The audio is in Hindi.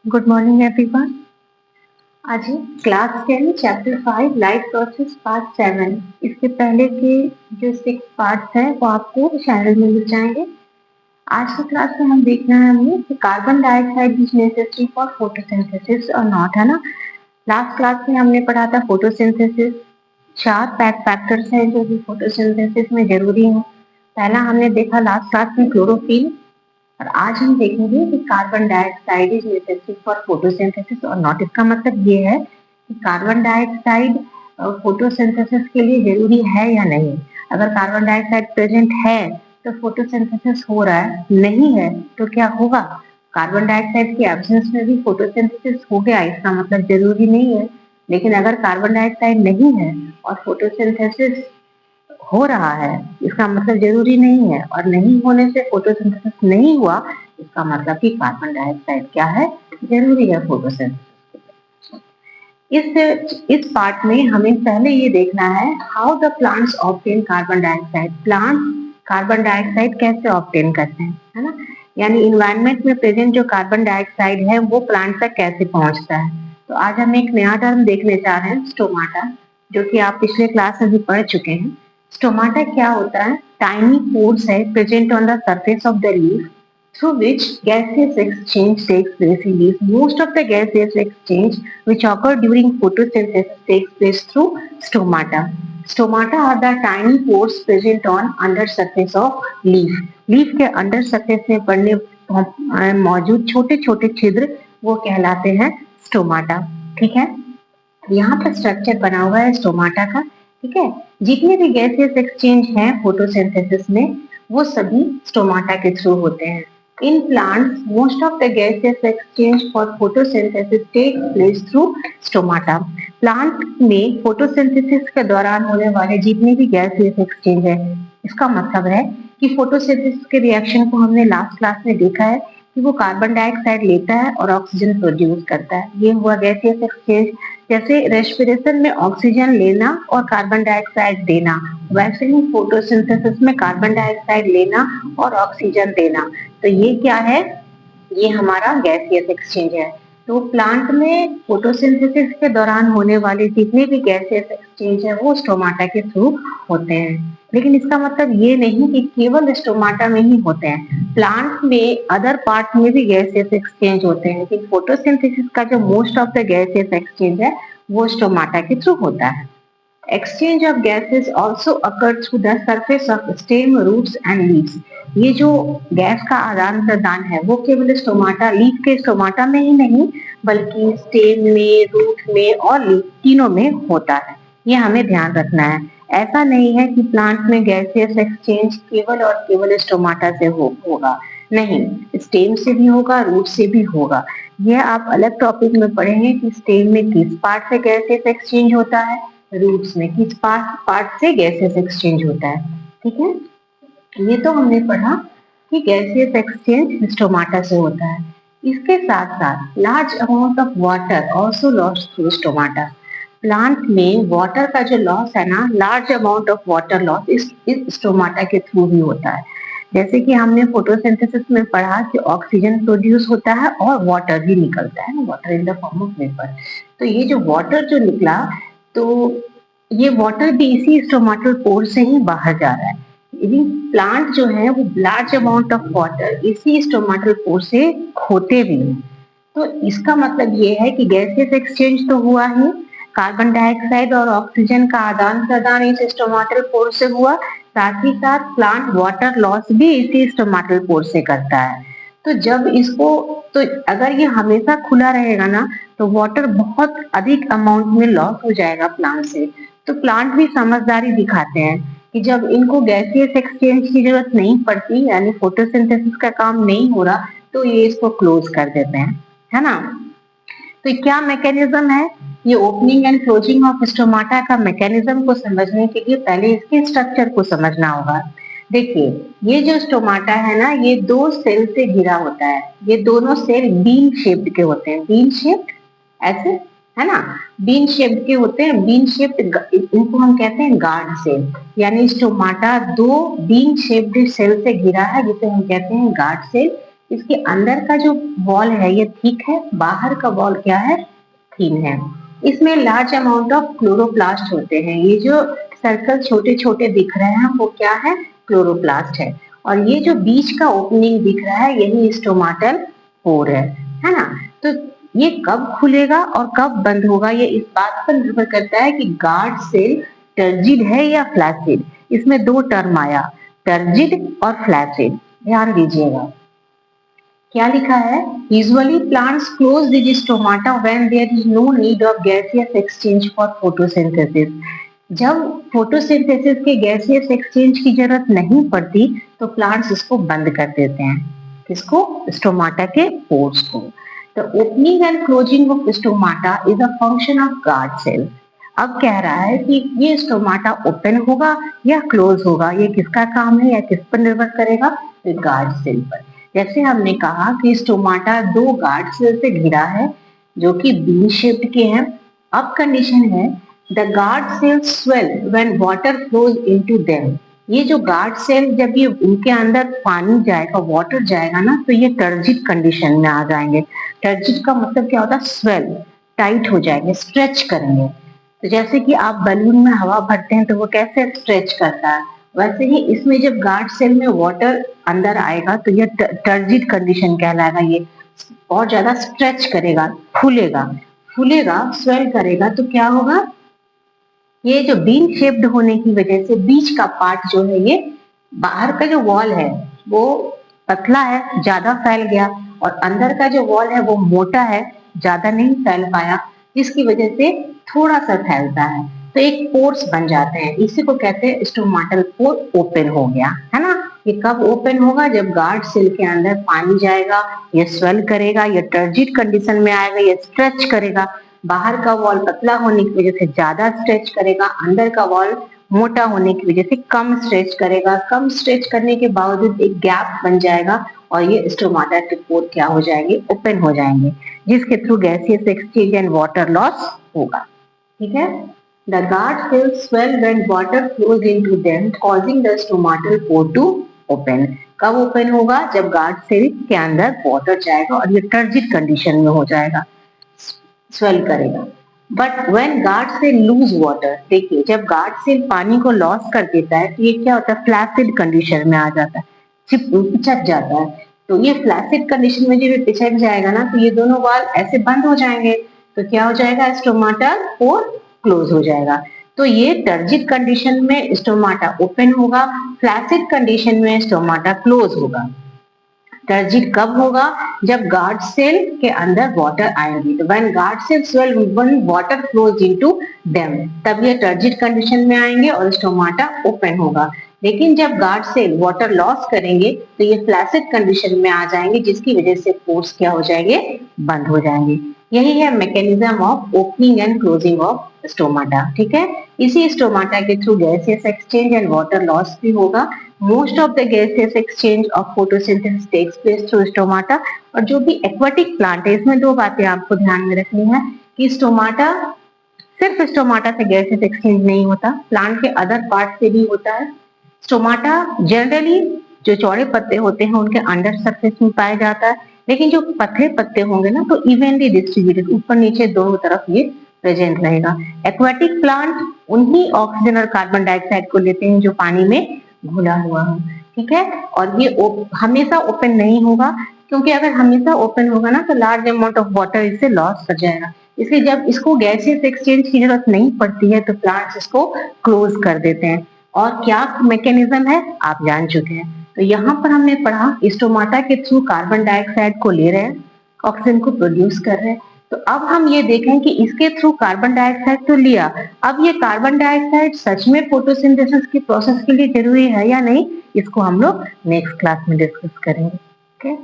Good morning everyone. आज class 10 chapter 5 life process part 7। इसके पहले के जो 6 पार्ट्स हैं वो आपको चैनल में मिल जाएंगे। आज की क्लास में हम देखना है हमें कि carbon dioxide is necessary for photosynthesis और नॉट, है ना। लास्ट क्लास में हमने पढ़ा था फोटोसिंथेसिस। 4 फैक्टर्स हैं जो कि फोटोसिंथेसिस में जरूरी हैं। पहला हमने देखा लास्ट क्लास में क्लोरोफिल, और आज हम देखेंगे कि carbon dioxide is necessary for photosynthesis और नॉट। इसका मतलब ये है कि कार्बन डाइऑक्साइड फोटोसिंथेसिस के लिए जरूरी है या नहीं। अगर कार्बन डाइऑक्साइड प्रेजेंट है तो फोटोसिंथेसिस हो रहा है, नहीं है तो क्या होगा? कार्बन डाइऑक्साइड के एब्सेंस में भी फोटोसिंथेसिस हो गया, इसका मतलब जरूरी नहीं है। लेकिन अगर कार्बन डाइऑक्साइड नहीं है और फोटोसिंथेसिस हो रहा है, इसका मतलब जरूरी नहीं है, और नहीं होने से फोटोसिंथेसिस नहीं हुआ, इसका मतलब कि कार्बन डाइऑक्साइड क्या है, जरूरी है फोटोसिंथेसिस। इस पार्ट में हमें पहले ये देखना है how the plants obtain carbon dioxide. Plants carbon dioxide कैसे ऑब्टेन करते हैं, है ना। यानी इन्वायरमेंट में प्रेजेंट जो कार्बन डाइऑक्साइड है वो प्लांट तक कैसे पहुंचता है। तो आज हम एक नया टर्म देखने जा रहे हैं, स्टोमाटा, जो कि आप पिछले क्लास में भी पढ़ चुके हैं। स्टोमाटा क्या होता है? टाइनी पोर्स है present on the surface of the leaf through which gaseous exchange takes place in leaves. Most of the gaseous exchange which occur during photosynthesis takes place through stomata. Stomata are the tiny pores present on under surface of leaf. Leaf के अंडर सरफेस में पड़ने मौजूद छोटे छोटे छिद्र वो कहलाते हैं स्टोमाटा। ठीक है, यहाँ पर स्ट्रक्चर बना हुआ है स्टोमाटा का। ठीक है, जितने भी गैसेस एक्सचेंज हैं फोटोसिंथेसिस में वो सभी स्टोमाटा के थ्रू होते हैं। In plants most of the gases exchange for photosynthesis take place through stomata. Plant में फोटोसिंथेसिस के दौरान होने वाले जितने भी गैसेस एक्सचेंज है, इसका मतलब है कि फोटोसिंथेसिस के रिएक्शन को हमने लास्ट क्लास में देखा है कि वो कार्बन डाइऑक्साइड लेता है और ऑक्सीजन प्रोड्यूस करता है। ये हुआ गैसियस एक्सचेंज। जैसे रेस्पिरेशन में ऑक्सीजन लेना और कार्बन डाइऑक्साइड देना, वैसे ही फोटोसिंथेसिस में कार्बन डाइऑक्साइड लेना और ऑक्सीजन देना। तो ये क्या है? ये हमारा गैसियस एक्सचेंज है। तो प्लांट में फोटोसिंथेसिस के दौरान होने वाले जितने भी गैसियस एक्सचेंज है वो स्टोमाटा के थ्रू होते हैं। लेकिन इसका मतलब ये नहीं कि केवल स्टोमाटा में ही होते हैं, प्लांट में अदर पार्ट में भी गैसेस एक्सचेंज होते हैं। लेकिन फोटोसिंथेसिस का जो most of the gases exchange है वो स्टोमाटा के थ्रू होता है। Exchange of gases also occur through the surface of stem, roots and leaves. ये जो गैस का आदान प्रदान है वो केवल स्टोमाटा, लीफ के स्टोमाटा में ही नहीं बल्कि स्टेम में, रूट में और लीफ तीनों में होता है। ये हमें ध्यान रखना है। ऐसा नहीं है कि प्लांट में गैसेस एक्सचेंज केवल और केवल स्टोमाटा से होगा, नहीं, स्टेम से भी होगा, रूट से भी होगा। यह आप अलग टॉपिक में पढ़ेंगे कि स्टेम में किस पार्ट से गैसेस एक्सचेंज होता है, रूट्स में किस पार्ट से गैसेस एक्सचेंज होता है। ठीक है, ये तो हमने पढ़ा कि गैसियस एक्सचेंज स्टोमाटा से होता है। इसके साथ साथ large amount of water also lost through stomata. Plant में वाटर का जो लॉस है ना, large amount of water loss इस स्टोमाटा के थ्रू ही होता है। जैसे कि हमने फोटोसिंथेसिस में पढ़ा कि ऑक्सीजन प्रोड्यूस होता है और वाटर भी निकलता है, water in the form of vapour. तो ये जो वाटर जो निकला, तो ये वाटर भी इसी स्टोमाटल पोर से ही बाहर जा रहा है। प्लांट जो है वो लार्ज अमाउंट ऑफ वाटर इसी स्टोमाटल पोर से खोते भी हैं। तो इसका मतलब ये है कि गैसेस एक्सचेंज तो हुआ ही, कार्बन डाइऑक्साइड और ऑक्सीजन का आदान प्रदान इस स्टोमाटल पोर से हुआ, साथ ही साथ प्लांट वाटर लॉस भी इसी स्टोमाटल पोर से करता है। तो जब इसको, तो अगर ये हमेशा खुला रहेगा ना तो वाटर बहुत अधिक अमाउंट में लॉस हो जाएगा प्लांट से। तो प्लांट भी समझदारी दिखाते हैं कि जब इनको गैसियस एक्सचेंज की जरूरत नहीं पड़ती, यानी फोटोसिंथेसिस का काम नहीं हो रहा, तो ये इसको क्लोज कर देते हैं, है ना। तो क्या मैकेनिज्म है? ये opening and closing of stomata का मैकेनिज्म को समझने के लिए पहले इसके स्ट्रक्चर को समझना होगा। देखिए, ये जो स्टोमाटा है ना, ये 2 सेल से घिरा होता है। ये दोनों सेल बीन शेप्ड के होते हैं, बीन शेप्ड, ऐसे, है ना, बीन शेप्ड के होते हैं। बीन शेप्ड, इनको हम कहते हैं गार्ड सेल, यानी स्टोमाटा 2 बीन शेप्ड सेल से घिरा है जिसे हम कहते हैं गार्ड सेल। इसके अंदर का जो वॉल है ये थिक है, बाहर का वॉल क्या है, थिन है। इसमें लार्ज अमाउंट ऑफ क्लोरोप्लास्ट होते हैं। ये जो सर्कल छोटे छोटे दिख रहे हैं वो क्या है, क्लोरोप्लास्ट है। और ये जो बीच का ओपनिंग दिख रहा है यही स्टोमाटल पोर है ना। तो ये कब खुलेगा और कब बंद होगा ये इस बात पर निर्भर करता है कि गार्ड सेल टर्जिड है या फ्लैसिड। इसमें दो टर्म आया, टर्जिड और फ्लैसिड, ध्यान दीजिएगा। क्या लिखा है, usually plants close the stomata when there is no need of gaseous exchange for photosynthesis. जब फोटोसिंथेसिस के गैसियस एक्सचेंज की जरूरत नहीं पड़ती तो प्लांट्स इसको बंद कर देते हैं। किसको, स्टोमाटा के पोर्स को। The opening and closing of stomata is a function of guard cell. अब कह रहा है कि ये स्टोमाटा ओपन होगा या क्लोज होगा, ये किसका काम है या किस पर निर्भर करेगा, गार्ड सेल पर। जैसे हमने कहा कि स्टोमाटा दो गार्ड सेल से घिरा है जो कि बीन शेप्ड के हैं। अब कंडीशन है the guard cell swell when water flows into them. ये जो गार्ड सेल जब ये उनके अंदर पानी जाएगा, वाटर जाएगा ना, तो ये टर्जिड कंडीशन में आ जाएंगे। टर्जिड का मतलब क्या होता है, स्वेल, टाइट हो जाएंगे, स्ट्रेच करेंगे। तो जैसे कि आप बलून में हवा भरते हैं तो वो कैसे स्ट्रेच करता है, वैसे ही इसमें जब गार्ड सेल में वाटर अंदर आएगा तो ये टर्जिड कंडीशन कहलाएगा। ये और ज्यादा स्ट्रेच करेगा, फूलेगा, फूलेगा, स्वेल करेगा, तो क्या होगा, ये जो बीन शेप्ड होने की वजह से बीच का पार्ट जो है, ये बाहर का जो वॉल है वो पतला है, ज्यादा फैल गया, और अंदर का जो वॉल है वो मोटा है, ज्यादा नहीं फैल पाया, जिसकी वजह से थोड़ा सा फैलता है, तो एक पोर्स बन जाते हैं। इसी को कहते हैं स्टोमाटल पोर ओपन हो गया, है ना। ये कब ओपन होगा, जब गार्ड सेल के अंदर पानी जाएगा, ये स्वेल करेगा, ये टर्जिड कंडीशन में आएगा, ये स्ट्रेच करेगा, बाहर का वॉल पतला होने की वजह से ज्यादा स्ट्रेच करेगा, अंदर का वॉल मोटा होने की वजह से कम स्ट्रेच करेगा। कम स्ट्रेच करने के बावजूद एक गैप बन जाएगा और ये स्टोमाटा के पोर क्या हो जाएंगे, ओपन हो जाएंगे, जिसके through gaseous exchange and water loss होगा। ठीक है, the guard cells swell when water flows into them causing the stomatal pore to open। कब ओपन होगा, जब गार्ड सेल के अंदर वाटर जाएगा और ये टर्जिड कंडीशन में हो जाएगा, स्वेल करेगा। But when guard cell lose water, देखिए जब गार्ड सेल पानी को लॉस कर देता है तो ये क्या होता है, फ्लैसिड कंडीशन में आ जाता है, पिचक जाता है। तो ये फ्लैसिड कंडीशन में जब पिचक जाएगा ना तो ये दोनों वाल ऐसे बंद हो जाएंगे, तो क्या हो जाएगा, स्टोमाटा पोर क्लोज हो जाएगा। तो ये टर्जिड कंडीशन में स्टोमाटा ओपन होगा, फ्लैसिड कंडीशन में स्टोमाटा क्लोज होगा। टर्जिड कब होगा, जब गार्ड सेल के अंदर वाटर आएंगी। तो when guard cell swell when water flows into them, तब ये टर्जिड कंडीशन में आएंगे और स्टोमाटा ओपन होगा। लेकिन जब गार्ड सेल वाटर लॉस करेंगे तो ये फ्लैसिड कंडीशन में आ जाएंगे, जिसकी वजह से पोर्स क्या हो जाएंगे, बंद हो जाएंगे। यही है mechanism of opening and closing of stomata. ठीक है, इसी स्टोमाटा के through gaseous exchange and water loss भी होगा। Most of the gaseous exchange of photosynthesis takes place through stomata. और जो भी एक्वाटिक प्लांट है, इसमें दो बातें आपको ध्यान में रखनी है कि स्टोमाटा, सिर्फ स्टोमाटा से गैसियस एक्सचेंज नहीं होता, प्लांट के अदर पार्ट से भी होता है। स्टोमाटा जनरली जो चौड़े पत्ते होते हैं उनके अंडर सरफेस में पाया जाता है, लेकिन जो पतले पत्ते होंगे ना तो इवनली डिस्ट्रीब्यूटेड, ऊपर नीचे दोनों तरफ ये प्रेजेंट रहेगा। एक्वाटिक प्लांट उन्हीं ऑक्सीजन और कार्बन डाइऑक्साइड को लेते हैं जो पानी में घुला हुआ हो। ठीक है, और ये हमेशा ओपन नहीं होगा, क्योंकि अगर हमेशा ओपन होगा ना तो लार्ज अमाउंट ऑफ वाटर इससे लॉस कर जाएगा। इसलिए जब इसको गैसियस एक्सचेंज की जरूरत नहीं पड़ती है तो प्लांट्स इसको क्लोज कर देते हैं। और क्या मैकेनिज्म है आप जान चुके हैं। तो यहाँ पर हमने पढ़ा स्टोमाटा के थ्रू कार्बन डाइऑक्साइड को ले रहे हैं, ऑक्सीजन को प्रोड्यूस कर रहे हैं। तो अब हम ये देखें कि इसके थ्रू कार्बन डाइऑक्साइड तो लिया, अब ये कार्बन डाइऑक्साइड सच में फोटोसिंथेसिस की प्रोसेस के लिए जरूरी है या नहीं, इसको हम लोग नेक्स्ट क्लास में डिस्कस करेंगे। ओके।